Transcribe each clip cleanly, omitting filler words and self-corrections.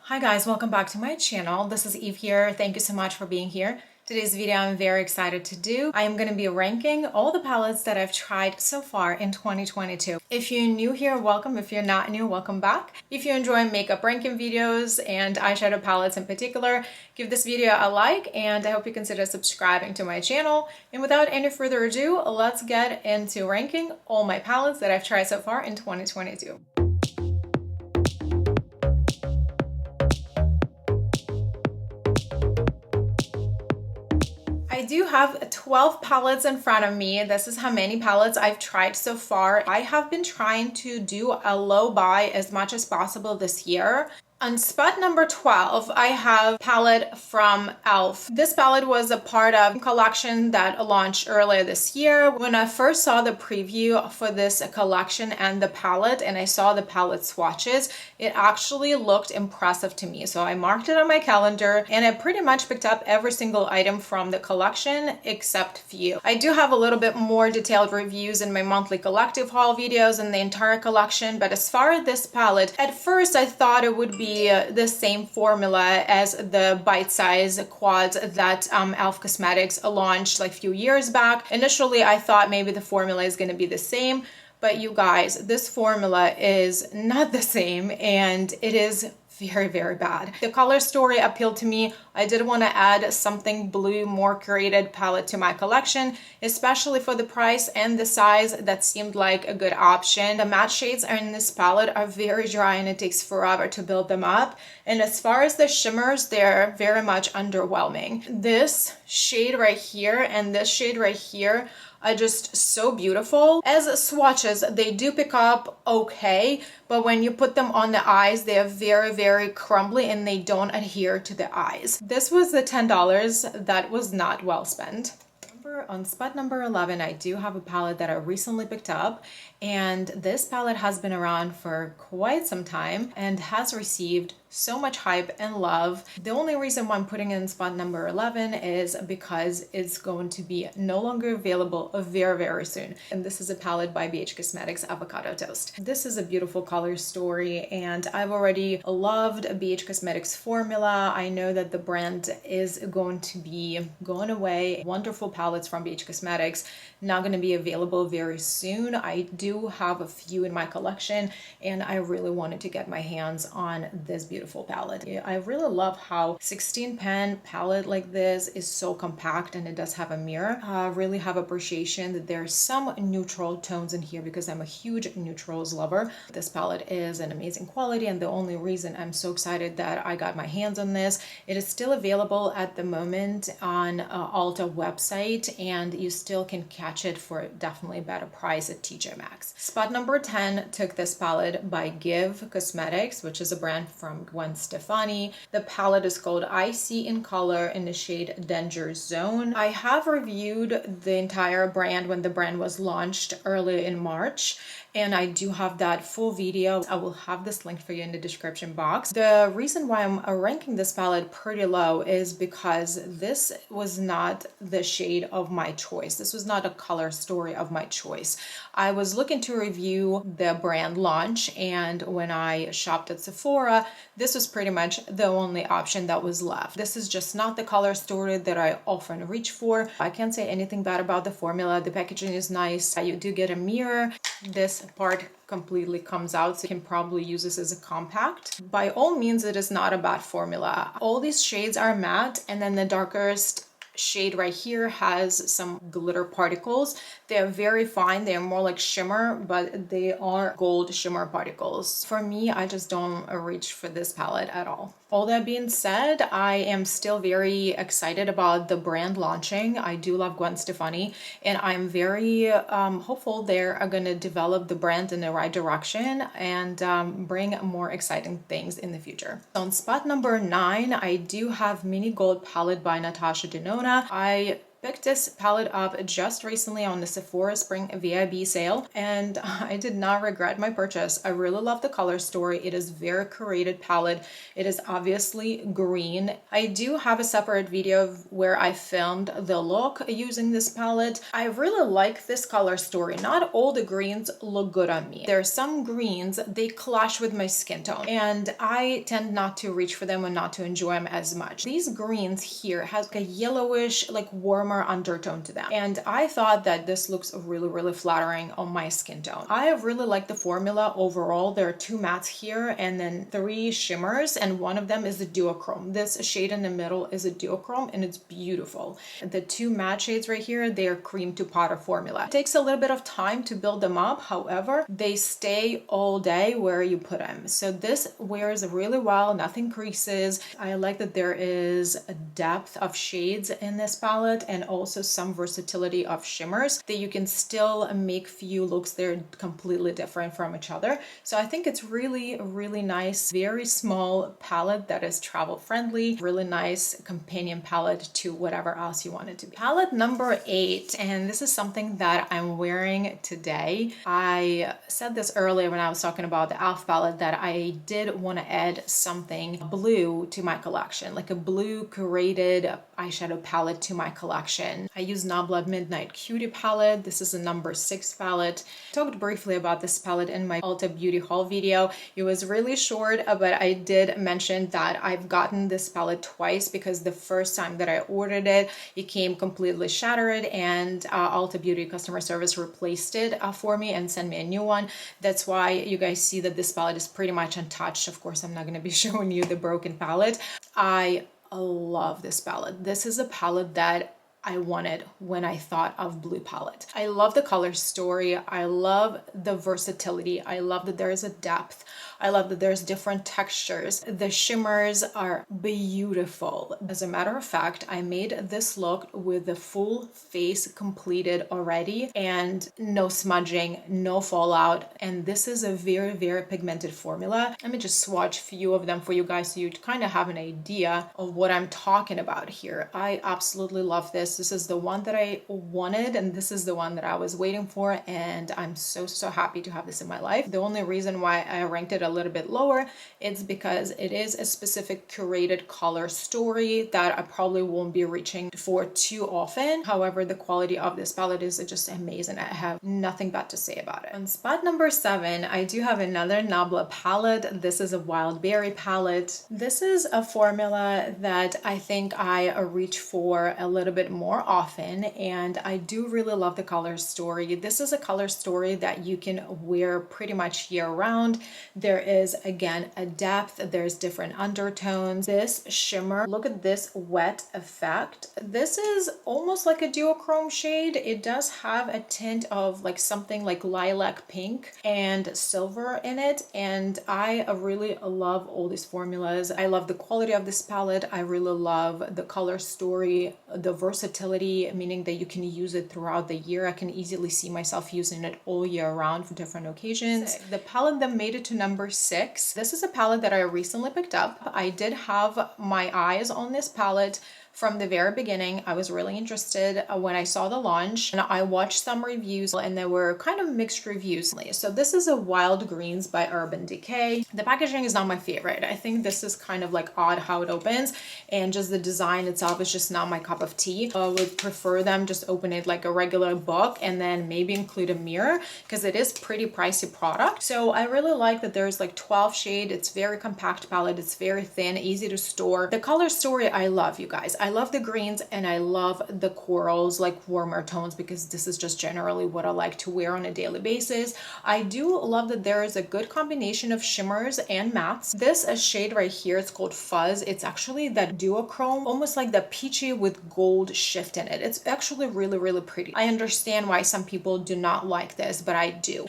Hi guys, welcome back to my channel. This is Eve here. Thank you so much for being here. Today's video I'm very excited to do. I am going to be ranking all the palettes that I've tried so far in 2022. If you're new here, welcome. If you're not new, welcome back. If you enjoy makeup ranking videos and eyeshadow palettes in particular, give this video a like and I hope you consider subscribing to my channel. And without any further ado, let's get into ranking all my palettes that I've tried so far in 2022. I do have 12 palettes in front of me. This is how many palettes I've tried so far. I have been trying to do a low buy as much as possible this year. On spot number 12, I have palette from e.l.f. This palette was a part of a collection that launched earlier this year. When I first saw the preview for this collection and the palette, and I saw the palette swatches, it actually looked impressive to me. So I marked it on my calendar and I pretty much picked up every single item from the collection except few. I do have a little bit more detailed reviews in my monthly collective haul videos and the entire collection, but as far as this palette, at first I thought it would be the same formula as the bite-size quads that e.l.f. Cosmetics launched like a few years back. Initially, I thought maybe the formula is going to be the same, but you guys, this formula is not the same and it is very, very bad. The color story appealed to me. I did want to add something blue, more curated palette to my collection, especially for the price and the size. That seemed like a good option. The matte shades in this palette are very dry and it takes forever to build them up. And as far as the shimmers, they're very much underwhelming. This shade right here and this shade right here are just so beautiful. As swatches, they do pick up okay, but when you put them on the eyes, they are very, very crumbly and they don't adhere to the eyes. This was the $10 that was not well spent. On spot number 11, I do have a palette that I recently picked up, and this palette has been around for quite some time and has received so much hype and love. The only reason why I'm putting it in spot number 11 is because it's going to be no longer available very, very soon. And this is a palette by BH Cosmetics Avocado Toast. This is a beautiful color story and I've already loved BH Cosmetics formula. I know that the brand is going to be going away. Wonderful palettes from BH Cosmetics, not going to be available very soon. I do have a few in my collection and I really wanted to get my hands on this beautiful palette. I really love how 16 pan palette like this is so compact and it does have a mirror. I really have appreciation that there's some neutral tones in here because I'm a huge neutrals lover. This palette is an amazing quality and the only reason I'm so excited that I got my hands on this, it is still available at the moment on Ulta website and you still can catch it for definitely a better price at TJ Maxx. Spot number 10 took this palette by GXVE Cosmetics, which is a brand from Gwen, Stefani. The palette is called Icy in color in the shade Danger Zone. I have reviewed the entire brand when the brand was launched earlier in March, and I do have that full video. I will have this linked for you in the description box. The reason why I'm ranking this palette pretty low is because this was not the shade of my choice. This was not a color story of my choice. I was looking to review the brand launch, and when I shopped at Sephora, this was pretty much the only option that was left. This is just not the color story that I often reach for. I can't say anything bad about the formula. The packaging is nice. You do get a mirror. This part completely comes out, so you can probably use this as a compact. By all means, it is not a bad formula. All these shades are matte, and then the darkest shade right here has some glitter particles. They are very fine. They are more like shimmer, but they are gold shimmer particles. For me, I just don't reach for this palette at all. All that being said, I am still very excited about the brand launching. I do love Gwen Stefani, and I'm very hopeful they are going to develop the brand in the right direction and bring more exciting things in the future. On spot number 9, I do have Mini Gold palette by NATASHA DENONA. I picked this palette up just recently on the Sephora Spring VIB sale, and I did not regret my purchase. I really love the color story. It is very curated palette. It is obviously green. I do have a separate video where I filmed the look using this palette. I really like this color story. Not all the greens look good on me. There are some greens, they clash with my skin tone, and I tend not to reach for them and not to enjoy them as much. These greens here has like a yellowish, like warmer undertone to them, and I thought that this looks really flattering on my skin tone. I really like the formula overall. There are 2 mattes here and then 3 shimmers, and one of them is a duochrome. This shade in the middle is a duochrome and it's beautiful. The 2 matte shades right here, they are cream to powder formula. It takes a little bit of time to build them up. However, they stay all day where you put them. So this wears really well, nothing creases. I like that there is a depth of shades in this palette and also some versatility of shimmers that you can still make few looks that are completely different from each other. So I think it's really nice, very small palette that is travel friendly, really nice companion palette to whatever else you want it to be. Palette number 8, and this is something that I'm wearing today. I said this earlier when I was talking about the e.l.f. palette that I did want to add something blue to my collection, like a blue curated eyeshadow palette to my collection. I use Nabla Midnight Cutie palette. This is a number 6 palette. I talked briefly about this palette in my Ulta beauty haul video. It was really short, but I did mention that I've gotten this palette twice because the first time that I ordered it, it came completely shattered, and Ulta Beauty customer service replaced it for me and sent me a new one. That's why you guys see that this palette is pretty much untouched. Of course, I'm not going to be showing you the broken palette. I love this palette. This is a palette that I wanted when I thought of blue palette. I love the color story. I love the versatility. I love that there is a depth. I love that there's different textures. The shimmers are beautiful. As a matter of fact, I made this look with the full face completed already and no smudging, no fallout. And this is a very pigmented formula. Let me just swatch a few of them for you guys so you kind of have an idea of what I'm talking about here. I absolutely love this. This is the one that I wanted, and this is the one that I was waiting for, and I'm so happy to have this in my life. The only reason why I ranked it a little bit lower is because it is a specific curated color story that I probably won't be reaching for too often. However, the quality of this palette is just amazing. I have nothing bad to say about it. On spot number 7, I do have another Nabla palette. This is a Wild Berry palette. This is a formula that I think I reach for a little bit more often, and I do really love the color story. This is a color story that you can wear pretty much year round. There is again a depth, there's different undertones. This shimmer, look at this wet effect. This is almost like a duochrome shade. It does have a tint of like something like lilac pink and silver in it, and I really love all these formulas. I love the quality of this palette. I really love the color story, the versatility, meaning that you can use it throughout the year. I can easily see myself using it all year round for different occasions. The palette that made it to number 6. This is a palette that I recently picked up. I did have my eyes on this palette from the very beginning. I was really interested when I saw the launch, and I watched some reviews and there were kind of mixed reviews. So this is a Wild Greens by Urban Decay. The packaging is not my favorite. I think this is kind of like odd how it opens, and just the design itself is just not my cup of tea. I would prefer them just open it like a regular book and then maybe include a mirror, because it is pretty pricey product. So I really like that there's like 12 shade. It's very compact palette. It's very thin, easy to store. The color story I love, you guys. I love the greens and I love the corals, like warmer tones, because this is just generally what I like to wear on a daily basis. I do love that there is a good combination of shimmers and mattes. This shade right here, it's called Fuzz. It's actually that duochrome, almost like the peachy with gold shift in it. It's actually really pretty. I understand why some people do not like this, but I do.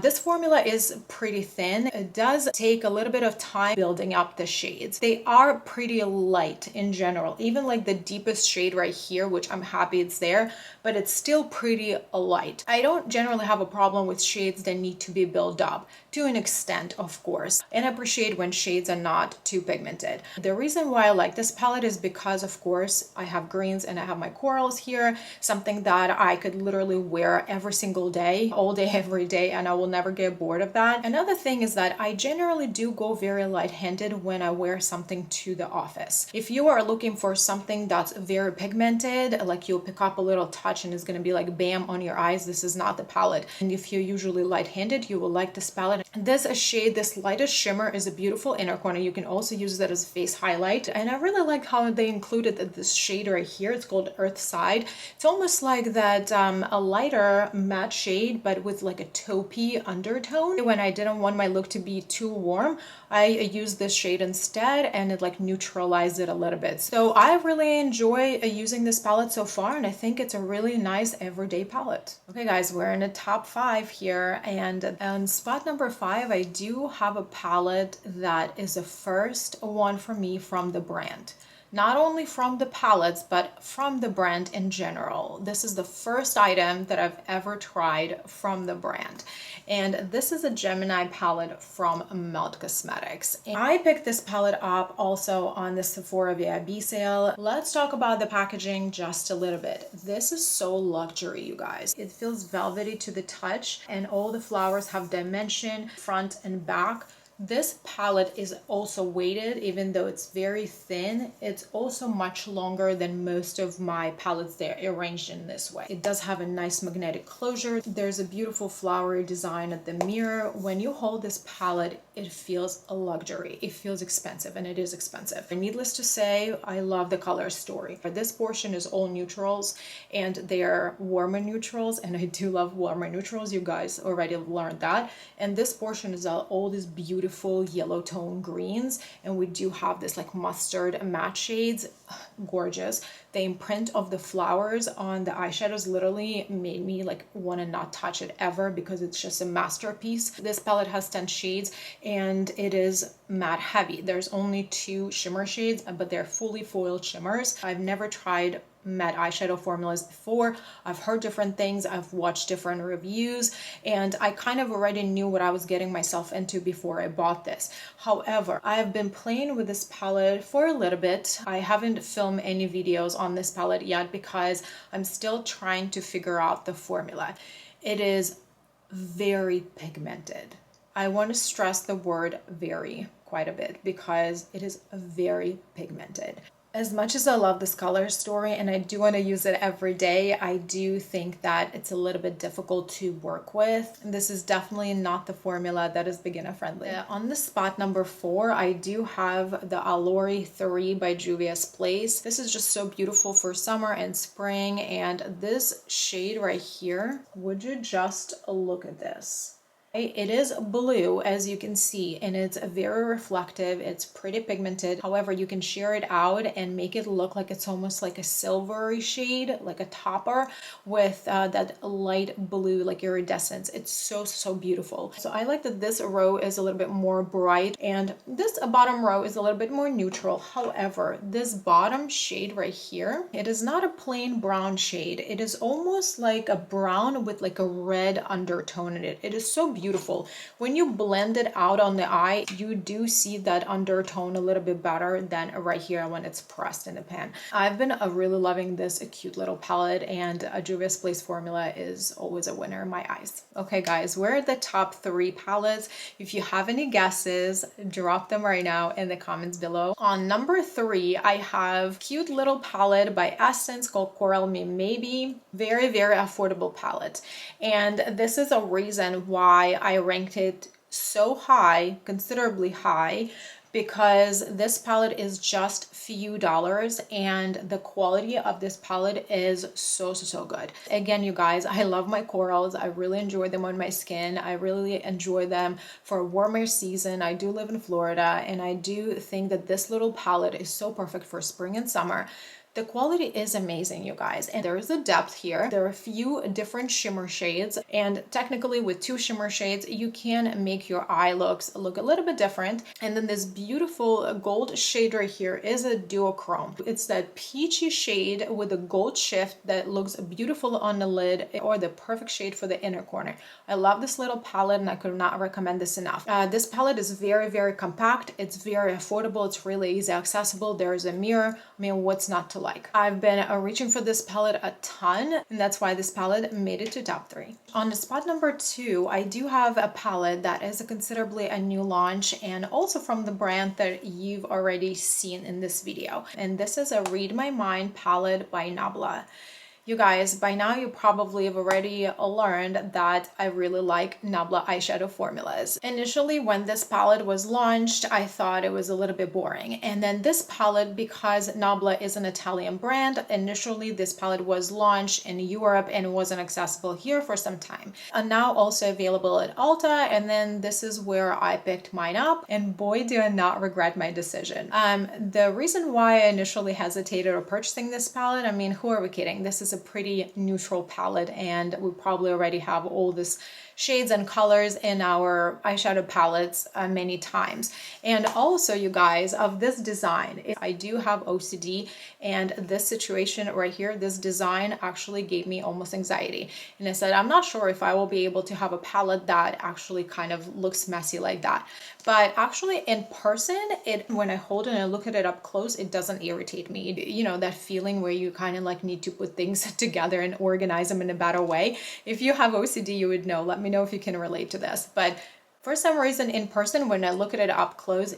This formula is pretty thin. It does take a little bit of time building up the shades. They are pretty light in general. Even like like the deepest shade right here, which I'm happy it's there, but it's still pretty light. I don't generally have a problem with shades that need to be built up to an extent, of course, and I appreciate when shades are not too pigmented. The reason why I like this palette is because, of course, I have greens and I have my corals here, something that I could literally wear every single day, all day, every day, and I will never get bored of that. Another thing is that I generally do go very light-handed when I wear something to the office. If you are looking for something that's very pigmented, like you'll pick up a little touch and it's going to be like bam on your eyes, this is not the palette. And if you're usually light-handed, you will like this palette. This shade, this lightest shimmer, is a beautiful inner corner. You can also use that as a face highlight. And I really like how they included this shade right here. It's called Earthside. It's almost like that a lighter matte shade, but with like a taupey undertone. When I didn't want my look to be too warm, I used this shade instead, and it like neutralized it a little bit. So I really enjoy using this palette so far, and I think it's a really nice everyday palette. Okay guys, we're in the top 5 here, and on spot number 5, I do have a palette that is the first one for me from the brand. Not only from the palettes, but from the brand in general. This is the first item that I've ever tried from the brand. And this is a Gemini palette from Melt Cosmetics. And I picked this palette up also on the Sephora VIP sale. Let's talk about the packaging just a little bit. This is so luxury, you guys. It feels velvety to the touch, and all the flowers have dimension, front and back. This palette is also weighted, even though it's very thin. It's also much longer than most of my palettes. They're arranged in this way. It does have a nice magnetic closure. There's a beautiful flowery design at the mirror. When you hold this palette, it feels a luxury. It feels expensive, and it is expensive. And needless to say, I love the color story. This portion is all neutrals, and they are warmer neutrals, and I do love warmer neutrals. You guys already learned that. And this portion is all these beautiful yellow tone greens, and we do have this like mustard matte shades. Gorgeous. The imprint of the flowers on the eyeshadows literally made me like want to not touch it ever, because it's just a masterpiece. This palette has 10 shades, and it is matte heavy. There's only 2 shimmer shades, but they're fully foiled shimmers. I've never tried matte eyeshadow formulas before. I've heard different things, I've watched different reviews, and I kind of already knew what I was getting myself into before I bought this. However, I have been playing with this palette for a little bit. I haven't filmed any videos on this palette yet because I'm still trying to figure out the formula. It is very pigmented. I want to stress the word very quite a bit because it is very pigmented. As much as I love this color story and I do want to use it every day, I do think that it's a little bit difficult to work with. This is definitely not the formula that is beginner friendly. On the spot number 4, I do have the Allure 3 by Juvia's Place. This is just so beautiful for summer and spring, and this shade right here, would you just look at this? It is blue, as you can see, and it's very reflective. It's pretty pigmented. However, you can sheer it out and make it look like it's almost like a silvery shade, like a topper with that light blue, like iridescence. It's so beautiful. So I like that this row is a little bit more bright, and this bottom row is a little bit more neutral. However, this bottom shade right here, it is not a plain brown shade. It is almost like a brown with like a red undertone in it. It is so beautiful. When you blend it out on the eye, you do see that undertone a little bit better than right here when it's pressed in the pan. I've been really loving this cute little palette, and a Juvia's Place formula is always a winner in my eyes. Okay guys, we're at the top 3 palettes. If you have any guesses, drop them right now in the comments below. On number 3, I have cute little palette by Essence called Coral Me Maybe. Very affordable palette, and this is a reason why I ranked it so high, considerably high, because this palette is just few dollars, and the quality of this palette is so good. Again, you guys, I love my corals. I really enjoy them on my skin. I really enjoy them for a warmer season. I do live in Florida, and I do think that this little palette is so perfect for spring and summer. The quality is amazing, you guys, and there is a depth here. There are a few different shimmer shades, and technically with 2 shimmer shades, you can make your eye looks look a little bit different. And then this beautiful gold shade right here is a duochrome. It's that peachy shade with a gold shift that looks beautiful on the lid, or the perfect shade for the inner corner. I love this little palette, and I could not recommend this enough. This palette is very, very compact. It's very affordable. It's really easy accessible. There's a mirror. I mean, what's not to like? I've been reaching for this palette a ton, and that's why this palette made it to top 3. On the spot number 2, I do have a palette that is considerably a new launch, and also from the brand that you've already seen in this video. And this is a Read My Mind palette by NATASHA. You guys, by now you probably have already learned that I really like NATASHA eyeshadow formulas. Initially, when this palette was launched, I thought it was a little bit boring. And then this palette, because NATASHA is an Italian brand, initially this palette was launched in Europe and wasn't accessible here for some time. And now also available at Ulta, and then this is where I picked mine up, and boy, do I not regret my decision. The reason why I initially hesitated of purchasing this palette, I mean, who are we kidding? This is a pretty neutral palette, and we probably already have all this shades and colors in our eyeshadow palettes many times. And also, you guys, of this design, I do have OCD, and this situation right here, this design actually gave me almost anxiety. And I said, I'm not sure if I will be able to have a palette that actually kind of looks messy like that. But actually in person, when I hold it and I look at it up close, it doesn't irritate me. You know, that feeling where you kind of like need to put things together and organize them in a better way. If you have OCD, you would know. Let me know if you can relate to this. But for some reason in person, when I look at it up close,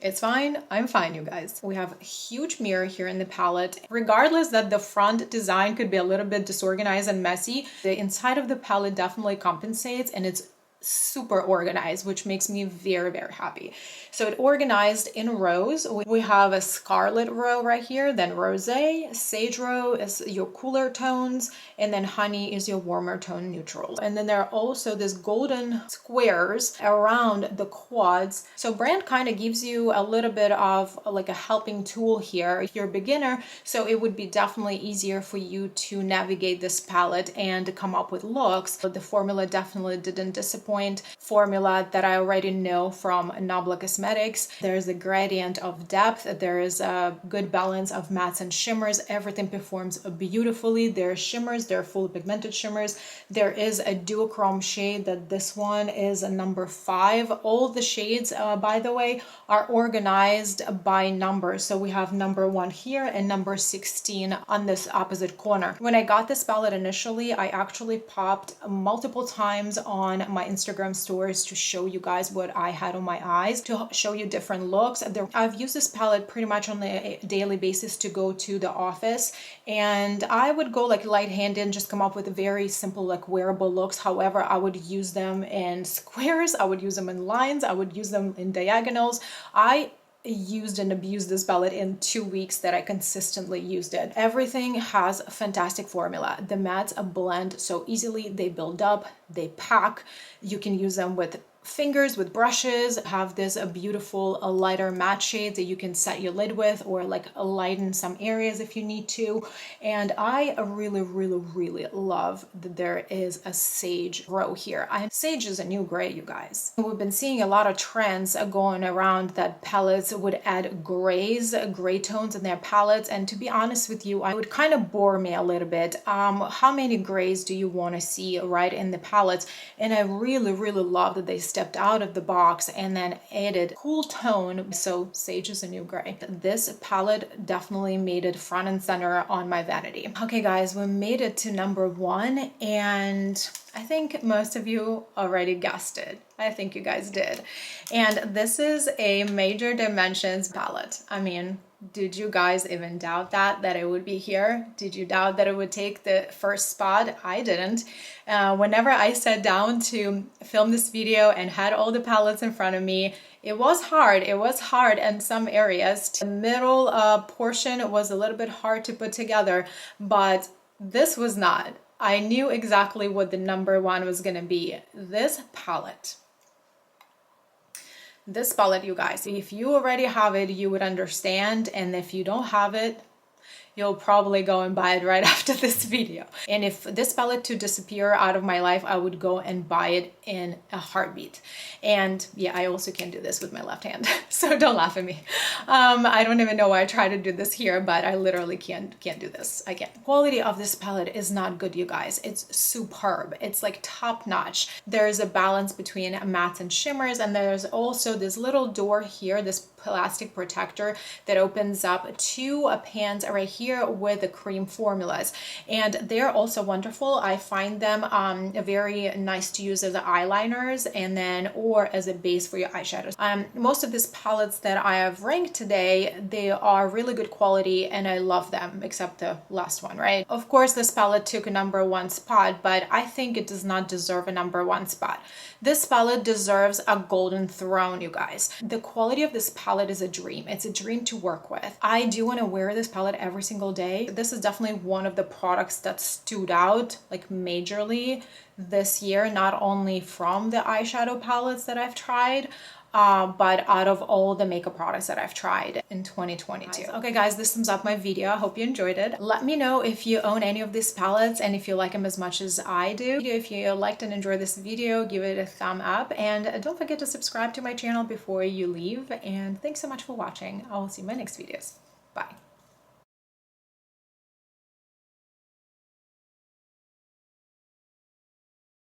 it's fine. I'm fine, you guys. We have a huge mirror here in the palette. Regardless that the front design could be a little bit disorganized and messy, the inside of the palette definitely compensates, and it's super organized, which makes me very, very happy. So it organized in rows. We have a scarlet row right here, then rosé, sage row is your cooler tones, and then honey is your warmer tone neutrals. And then there are also these golden squares around the quads. So brand kind of gives you a little bit of like a helping tool here if you're a beginner. So it would be definitely easier for you to navigate this palette and come up with looks. But the formula definitely didn't disappoint. Formula that I already know from NATASHA Cosmetics. There's a gradient of depth. There is a good balance of mattes and shimmers. Everything performs beautifully. There are shimmers. There are fully pigmented shimmers. There is a duochrome shade that this one is a number 5. All the shades, by the way, are organized by number. So we have number 1 here and number 16 on this opposite corner. When I got this palette initially, I actually popped multiple times on my Instagram stories to show you guys what I had on my eyes, to show you different looks. I've used this palette pretty much on a daily basis to go to the office, and I would go like light-handed and just come up with very simple like wearable looks. However, I would use them in squares, I would use them in lines, I would use them in diagonals. I used and abused this palette in 2 weeks that I consistently used it. Everything has a fantastic formula. The mattes blend so easily, they build up, they pack. You can use them with fingers, with brushes, have this beautiful lighter matte shades that you can set your lid with, or like lighten some areas if you need to. And I really, really, really love that there is a sage row here. Sage is a new gray, you guys. We've been seeing a lot of trends going around that palettes would add grays, gray tones in their palettes. And to be honest with you, I would kind of bore me a little bit. How many grays do you want to see right in the palettes? And I really, really love that they stepped out of the box and then added cool tone. So sage is a new gray. This palette definitely made it front and center on my vanity. Okay guys, we made it to number 1, and I think most of you already guessed it. I think you guys did. And this is a Major Dimensions palette. I mean, did you guys even doubt that it would be here? Did you doubt that it would take the first spot? I didn't. Whenever I sat down to film this video and had all the palettes in front of me, it was hard. It was hard in some areas. The middle portion was a little bit hard to put together, but this was not. I knew exactly what the number 1 was going to be. This palette. This palette, you guys, if you already have it, you would understand. And if you don't have it, you'll probably go and buy it right after this video. And if this palette to disappear out of my life, I would go and buy it in a heartbeat. And yeah, I also can do this with my left hand, so don't laugh at me. I don't even know why I try to do this here, but I literally can't do this. I can't. Quality of this palette is not good, you guys. It's superb. It's like top notch. There's a balance between mattes and shimmers, and there's also this little door here, this plastic protector that opens up to pans right here with the cream formulas, and they're also wonderful. I find them very nice to use as eyeliners and then or as a base for your eyeshadows. Most of these palettes that I have ranked today, they are really good quality and I love them, except the last one, right? Of course, this palette took a #1 spot, but I think it does not deserve a #1 spot. This palette deserves a golden throne, you guys. The quality of this palette is a dream. It's a dream to work with. I do want to wear this palette every single day. This is definitely one of the products that stood out like majorly this year, not only from the eyeshadow palettes that I've tried, but out of all the makeup products that I've tried in 2022. Okay guys, this sums up my video. I hope you enjoyed it. Let me know if you own any of these palettes and if you like them as much as I do. If you liked and enjoyed this video, give it a thumb up and don't forget to subscribe to my channel before you leave. And thanks so much for watching. I'll see you in my next videos. Bye.